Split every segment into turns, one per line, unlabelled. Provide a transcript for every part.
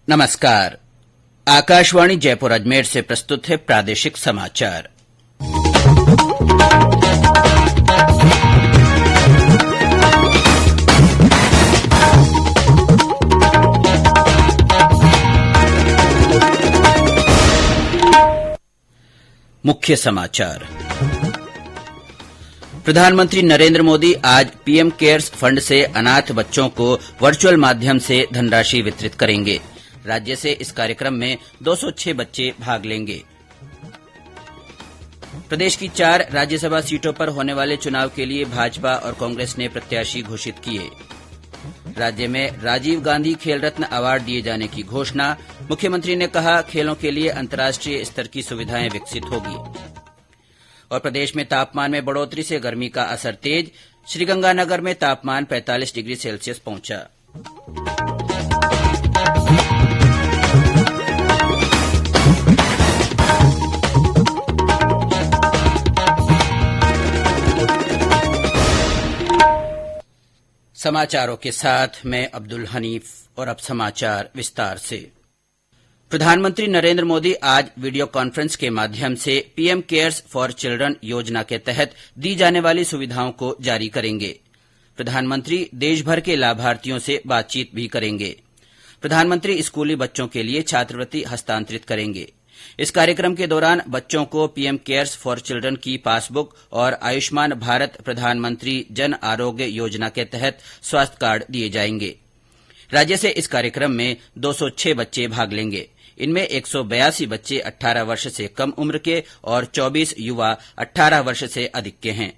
नमस्कार। आकाशवाणी जयपुर अजमेर से प्रस्तुत है प्रादेशिक समाचार। मुख्य समाचार। प्रधानमंत्री नरेंद्र मोदी आज पीएम केयर्स फंड से अनाथ बच्चों को वर्चुअल माध्यम से धनराशि वितरित करेंगे। राज्य से इस कार्यक्रम में 206 बच्चे भाग लेंगे। प्रदेश की 4 राज्यसभा सीटों पर होने वाले चुनाव के लिए भाजपा और कांग्रेस ने प्रत्याशी घोषित किए। राज्य में राजीव गांधी खेल रत्न अवार्ड दिए जाने की घोषणा। मुख्यमंत्री ने कहा, खेलों के लिए अंतर्राष्ट्रीय स्तर की सुविधाएं विकसित होगी। और प्रदेश में तापमान में बढ़ोतरी से गर्मी का असर तेज। श्रीगंगानगर में तापमान 45 डिग्री सेल्सियस पहुंचा। समाचारों के साथ मैं अब्दुल हनीफ और अब समाचार विस्तार से। प्रधानमंत्री नरेंद्र मोदी आज वीडियो कॉन्फ्रेंस के माध्यम से पीएम केयर्स फॉर चिल्ड्रन योजना के तहत दी जाने वाली सुविधाओं को जारी करेंगे। प्रधानमंत्री देशभर के लाभार्थियों से बातचीत भी करेंगे। प्रधानमंत्री स्कूली बच्चों के लिए छात्रवृत्ति हस्तांतरित करेंगे। इस कार्यक्रम के दौरान बच्चों को पीएम केयर्स फॉर चिल्ड्रन की पासबुक और आयुष्मान भारत प्रधानमंत्री जन आरोग्य योजना के तहत स्वास्थ्य कार्ड दिए जाएंगे। राज्य से इस कार्यक्रम में 206 बच्चे भाग लेंगे। इनमें 182 बच्चे 18 वर्ष से कम उम्र के और 24 युवा 18 वर्ष से अधिक के हैं।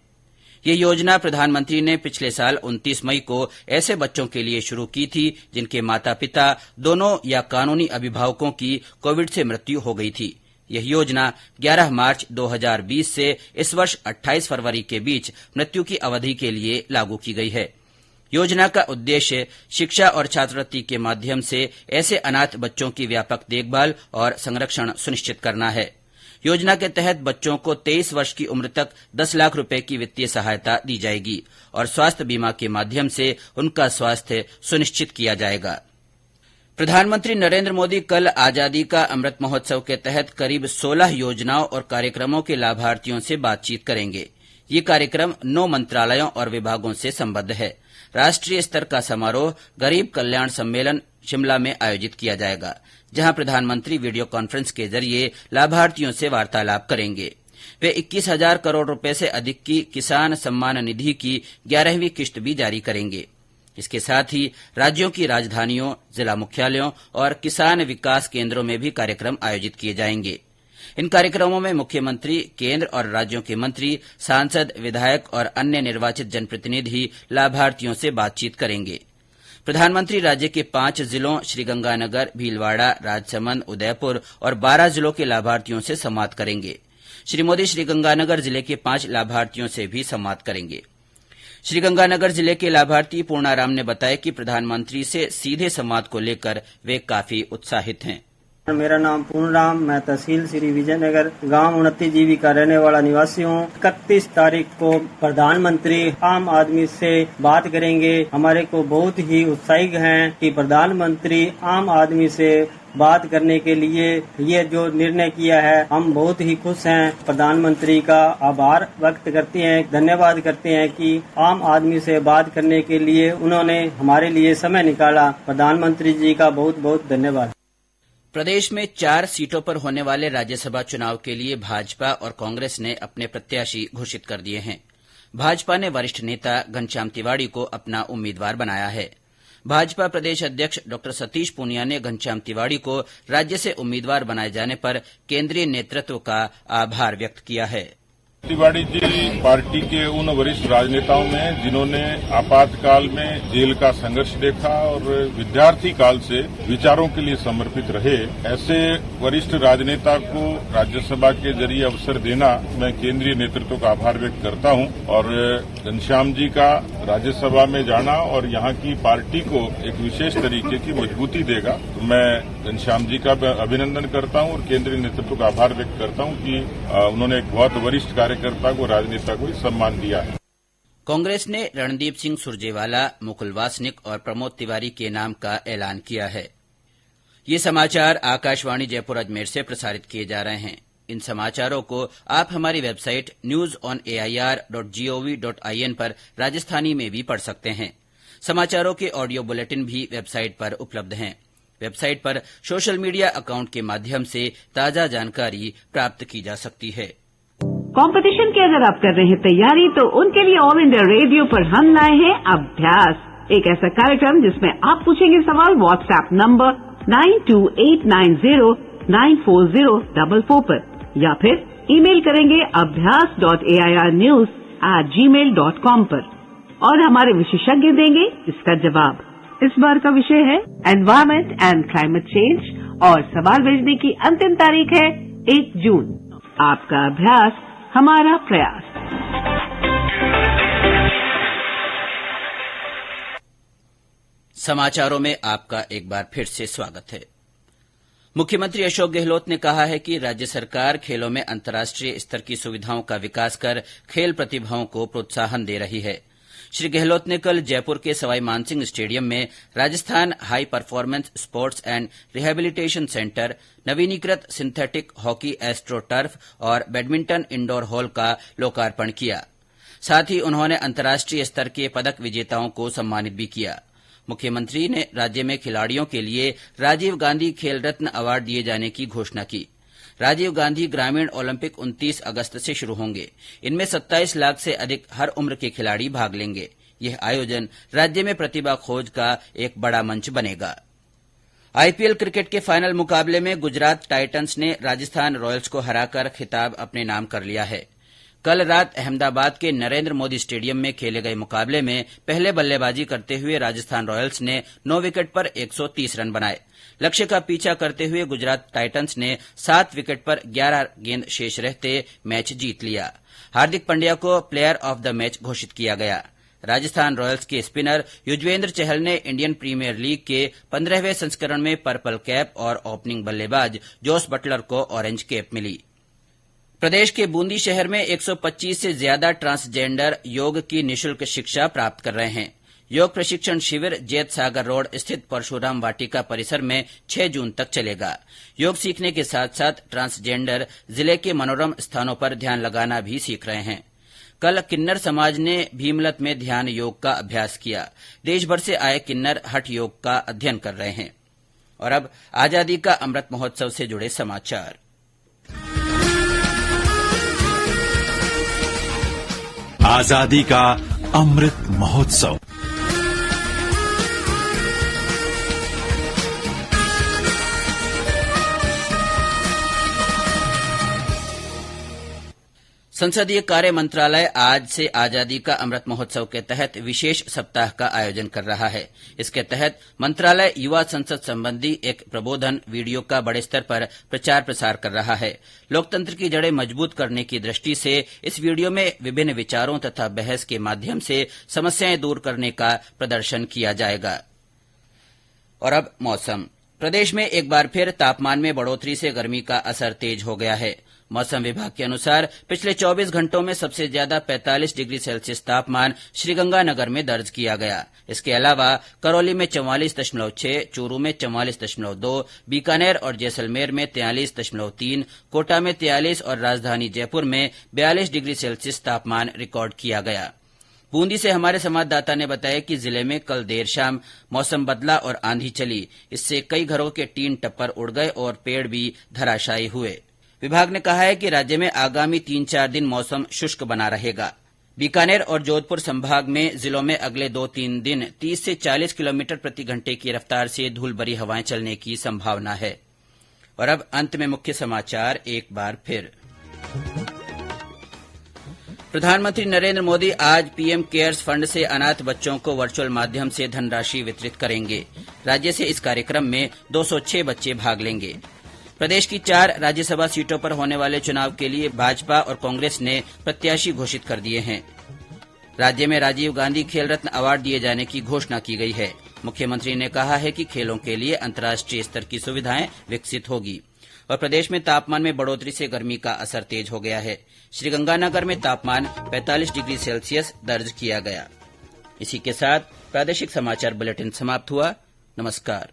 ये योजना प्रधानमंत्री ने पिछले साल 29 मई को ऐसे बच्चों के लिए शुरू की थी जिनके माता पिता दोनों या कानूनी अभिभावकों की कोविड से मृत्यु हो गई थी। यह योजना 11 मार्च 2020 से इस वर्ष 28 फरवरी के बीच मृत्यु की अवधि के लिए लागू की गई है। योजना का उद्देश्य शिक्षा और छात्रवृत्ति के माध्यम से ऐसे अनाथ बच्चों की व्यापक देखभाल और संरक्षण सुनिश्चित करना है। योजना के तहत बच्चों को 23 वर्ष की उम्र तक 10 लाख रुपए की वित्तीय सहायता दी जाएगी और स्वास्थ्य बीमा के माध्यम से उनका स्वास्थ्य सुनिश्चित किया जाएगा। प्रधानमंत्री नरेंद्र मोदी कल आजादी का अमृत महोत्सव के तहत करीब 16 योजनाओं और कार्यक्रमों के लाभार्थियों से बातचीत करेंगे। ये कार्यक्रम 9 मंत्रालयों और विभागों से संबद्ध है। राष्ट्रीय स्तर का समारोह गरीब कल्याण सम्मेलन शिमला में आयोजित किया जाएगा, जहां प्रधानमंत्री वीडियो कॉन्फ्रेंस के जरिए लाभार्थियों से वार्तालाप करेंगे। वे 21,000 करोड़ रुपए से अधिक की किसान सम्मान निधि की 11वीं किश्त भी जारी करेंगे। इसके साथ ही राज्यों की राजधानियों, जिला मुख्यालयों और किसान विकास केंद्रों में भी कार्यक्रम आयोजित किए जाएंगे। इन कार्यक्रमों में मुख्यमंत्री, केंद्र और राज्यों के मंत्री, सांसद, विधायक और अन्य निर्वाचित जनप्रतिनिधि लाभार्थियों से बातचीत करेंगे। प्रधानमंत्री राज्य के 5 जिलों श्रीगंगानगर, भीलवाड़ा, राजसमंद, उदयपुर और 12 जिलों के लाभार्थियों से संवाद करेंगे। श्री मोदी श्रीगंगानगर जिले के 5 लाभार्थियों से भी संवाद करेंगे। श्रीगंगानगर जिले के लाभार्थी पूर्णाराम ने बताया कि प्रधानमंत्री से सीधे संवाद को लेकर वे काफी उत्साहित हैं।
मेरा नाम पूर्णराम, मैं तहसील श्री विजयनगर, गांव 29 जीवी का रहने वाला निवासी हूं। 31 तारीख को प्रधानमंत्री आम आदमी से बात करेंगे। हमारे को बहुत ही उत्साहित हैं कि प्रधानमंत्री आम आदमी से बात करने के लिए ये जो निर्णय किया है, हम बहुत ही खुश हैं। प्रधानमंत्री का आभार व्यक्त करते हैं, धन्यवाद करते हैं कि आम आदमी से बात करने के लिए उन्होंने हमारे लिए समय निकाला। प्रधानमंत्री जी का बहुत बहुत धन्यवाद।
प्रदेश में 4 सीटों पर होने वाले राज्यसभा चुनाव के लिए भाजपा और कांग्रेस ने अपने प्रत्याशी घोषित कर दिए हैं। भाजपा ने वरिष्ठ नेता घनश्याम तिवाड़ी को अपना उम्मीदवार बनाया है। भाजपा प्रदेश अध्यक्ष डॉ सतीश पूनिया ने घनश्याम तिवाड़ी को राज्य से उम्मीदवार बनाए जाने पर केंद्रीय नेतृत्व का आभार व्यक्त किया है।
तिवाड़ी जी पार्टी के उन वरिष्ठ राजनेताओं में जिन्होंने आपातकाल में जेल का संघर्ष देखा और विद्यार्थी काल से विचारों के लिए समर्पित रहे। ऐसे वरिष्ठ राजनेता को राज्यसभा के जरिए अवसर देना, मैं केंद्रीय नेतृत्व का आभार व्यक्त करता हूं और घनश्याम जी का राज्यसभा में जाना और यहां की पार्टी को एक विशेष तरीके की मजबूती देगा। तो मैं घनश्याम जी का अभिनंदन करता हूं और केंद्रीय नेतृत्व का आभार व्यक्त करता हूं कि उन्होंने एक बहुत वरिष्ठ कार्यकर्ता को, राजनेता को सम्मान दिया है।
कांग्रेस ने रणदीप सिंह सुरजेवाला, मुकुल वासनिक और प्रमोद तिवारी के नाम का ऐलान किया है। ये समाचार आकाशवाणी जयपुर अजमेर से प्रसारित किए जा रहे हैं। इन समाचारों को आप हमारी वेबसाइट newsonair.gov.in पर राजस्थानी में भी पढ़ सकते हैं। समाचारों के ऑडियो बुलेटिन भी वेबसाइट पर उपलब्ध हैं। वेबसाइट पर सोशल मीडिया अकाउंट के माध्यम से ताजा जानकारी प्राप्त की जा सकती है।
कंपटीशन की अगर आप कर रहे हैं तैयारी, तो उनके लिए ऑल इंडिया रेडियो पर हम लाए हैं अभ्यास, एक ऐसा कार्यक्रम जिसमें आप पूछेंगे सवाल व्हाट्सएप नंबर 9289094044 पर, या फिर ईमेल करेंगे abhyas.airnews@gmail.com पर, और हमारे विशेषज्ञ देंगे इसका जवाब। इस बार का विषय है एनवायरमेंट एंड क्लाइमेट चेंज, और सवाल भेजने की अंतिम तारीख है 1 जून। आपका अभ्यास हमारा प्रयास।
समाचारों में आपका एक बार फिर से स्वागत है। मुख्यमंत्री अशोक गहलोत ने कहा है कि राज्य सरकार खेलों में अंतर्राष्ट्रीय स्तर की सुविधाओं का विकास कर खेल प्रतिभाओं को प्रोत्साहन दे रही है। श्री गहलोत ने कल जयपुर के सवाई मानसिंह स्टेडियम में Rajasthan high performance sports and rehabilitation centre, नवीनीकृत सिंथेटिक हॉकी एस्ट्रो टर्फ और बैडमिंटन इंडोर हॉल का लोकार्पण किया। साथ ही उन्होंने अंतर्राष्ट्रीय स्तर के पदक विजेताओं को सम्मानित भी किया। मुख्यमंत्री ने राज्य में खिलाड़ियों के लिए राजीव गांधी खेल रत्न अवार्ड दिए जाने की घोषणा की। राजीव गांधी ग्रामीण ओलंपिक 29 अगस्त से शुरू होंगे। इनमें 27 लाख से अधिक हर उम्र के खिलाड़ी भाग लेंगे। यह आयोजन राज्य में प्रतिभा खोज का एक बड़ा मंच बनेगा। आईपीएल क्रिकेट के फाइनल मुकाबले में गुजरात टाइटंस ने राजस्थान रॉयल्स को हराकर खिताब अपने नाम कर लिया है। कल रात अहमदाबाद के नरेंद्र मोदी स्टेडियम में खेले गए मुकाबले में पहले बल्लेबाजी करते हुए राजस्थान रॉयल्स ने 9 विकेट पर 130 रन बनाए। लक्ष्य का पीछा करते हुए गुजरात टाइटंस ने 7 विकेट पर 11 गेंद शेष रहते मैच जीत लिया। हार्दिक पांड्या को प्लेयर ऑफ द मैच घोषित किया गया। राजस्थान रॉयल्स के स्पिनर युजवेंद्र चहल ने इंडियन प्रीमियर लीग के 15वें संस्करण में पर्पल कैप और ओपनिंग बल्लेबाज जोस बटलर को ऑरेंज कैप मिली। प्रदेश के बूंदी शहर में 125 से ज्यादा ट्रांसजेंडर योग की निःशुल्क शिक्षा प्राप्त कर रहे हैं। योग प्रशिक्षण शिविर जैत सागर रोड स्थित परशुराम वाटिका परिसर में 6 जून तक चलेगा। योग सीखने के साथ साथ ट्रांसजेंडर जिले के मनोरम स्थानों पर ध्यान लगाना भी सीख रहे हैं। कल किन्नर समाज ने भीमलत में ध्यान योग का अभ्यास किया। देश भर से आए किन्नर हठ योग का अध्ययन कर रहे हैं। और अब आजादी का अमृत महोत्सव से जुड़े समाचार।
आजादी का अमृत महोत्सव।
संसदीय कार्य मंत्रालय आज से आजादी का अमृत महोत्सव के तहत विशेष सप्ताह का आयोजन कर रहा है। इसके तहत मंत्रालय युवा संसद संबंधी एक प्रबोधन वीडियो का बड़े स्तर पर प्रचार प्रसार कर रहा है। लोकतंत्र की जड़ें मजबूत करने की दृष्टि से इस वीडियो में विभिन्न विचारों तथा बहस के माध्यम से समस्याएं दूर करने का प्रदर्शन किया जाएगा। और अब मौसम। प्रदेश में एक बार फिर तापमान में बढ़ोतरी से गर्मी का असर तेज हो गया है। मौसम विभाग के अनुसार पिछले 24 घंटों में सबसे ज्यादा 45 डिग्री सेल्सियस तापमान श्रीगंगानगर में दर्ज किया गया। इसके अलावा करौली में 44.6, चूरू में 44.2, बीकानेर और जैसलमेर में 43.3, कोटा में 43 और राजधानी जयपुर में 42 डिग्री सेल्सियस तापमान रिकॉर्ड किया गया। बूंदी से हमारे संवाददाता ने बताया कि जिले में कल देर शाम मौसम बदला और आंधी चली। इससे कई घरों के टीन टप्पर उड़ गए और पेड़ भी धराशायी हुए। विभाग ने कहा है कि राज्य में आगामी 3-4 दिन मौसम शुष्क बना रहेगा। बीकानेर और जोधपुर संभाग में जिलों में अगले 2-3 दिन 30 से 40 किलोमीटर प्रति घंटे की रफ्तार से धूल भरी हवाएं चलने की संभावना है। और अब अंत में मुख्य समाचार एक बार फिर। प्रधानमंत्री नरेंद्र मोदी आज पीएम केयर्स फंड से अनाथ बच्चों को वर्चुअल माध्यम से धनराशि वितरित करेंगे। राज्य से इस कार्यक्रम में 206 बच्चे भाग लेंगे। प्रदेश की 4 राज्यसभा सीटों पर होने वाले चुनाव के लिए भाजपा और कांग्रेस ने प्रत्याशी घोषित कर दिए हैं। राज्य में राजीव गांधी खेल रत्न अवार्ड दिए जाने की घोषणा की गई है। मुख्यमंत्री ने कहा है कि खेलों के लिए अंतर्राष्ट्रीय स्तर की सुविधाएं विकसित होगी। और प्रदेश में तापमान में बढ़ोतरी से गर्मी का असर तेज हो गया है। श्रीगंगानगर में तापमान 45 डिग्री सेल्सियस दर्ज किया गया। इसी के साथ प्रादेशिक समाचार बुलेटिन समाप्त हुआ। नमस्कार।